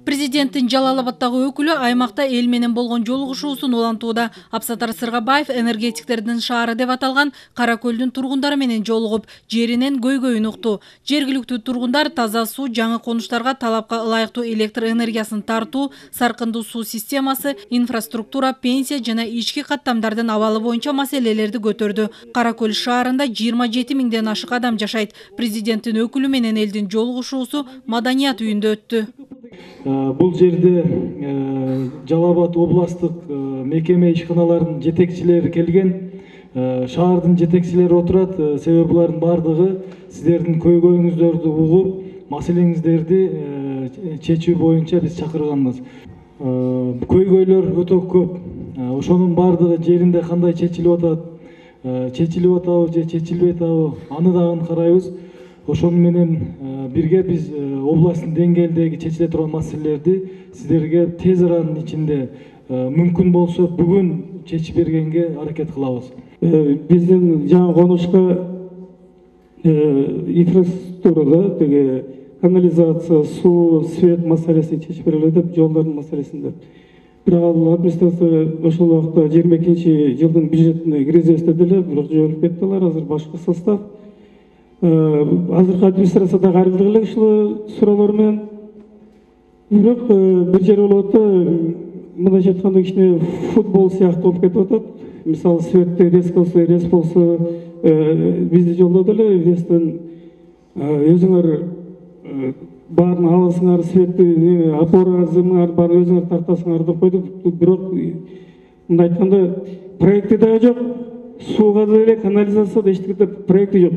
Президенттин Жалал Абадтагы өкүлү аймакта эл менен болгон жолугушуусун улантууда. Абсатар Сыргабаев энергетиктердин шаары деп аталган Кара Көлдүн тургундары менен жолугуп, жеринен көйгөйүн укту. Жергиликтүү тургундар таза суу, жаңы конуштарга талапка ылайыктуу электр энергиясын тартуу, саркындуу суу системасы, инфраструктура, пенсия жана ички каттамдардын абалы боюнча маселелерди көтөрдү. Кара Көл шаарында 27 миңден ашык адам жашайт. Президенттин өкүлү менен элдин жолугушуусу Маданият үйүндө өттү. Бұл жерде Жалал Абад областық мекеме ишканаларынын жетекчилери келген, шаардын жетекчилери отурат. Себеби булардын бардыгы сиздердин көйгөйүңүздөрдү угуп, маселеңиздерди чечүү боюнча биз чакырганбыз. Көйгөйлөр өтө көп. Ошонун бардыгы жеринде кандай чечилип атат, чечилип атабы же чечилбей атабы, аны дагы карайбыз. Ошону менен бирге биз областтын деңгээлдеги чечиле турган маселелерди сиздерге тез аранын ичинде мүмкүн болсо бүгүн чечип бергенге аракет кылабыз. Биздин жаңы конушка инфраструктурада теге канализация, суу, свет маселесин чечип берели деп, жолдордун маселесин деп. Бирок ал администрация ошол убакта 22-жылдын бюджетине киргизебиз деле, бирок жөнүп кетти алар. Азыр башка состав. Азыркы администрацияда каржылык эле ушул суроолор менен. Бирок бир жер болуп атат, мындайча айтканда кичине футбол сыяктуу болуп кетип атат. Мисалы, светти рез болсо, бизди жолдоду эле, рестен өзүңөр баарын аласыңар, светти опораңар баарын өзүңөр тартасыңар деп койду. Бирок мындай айтканда проекти дагы жок, сууга деле, канализацияда эчтеке проекти жок.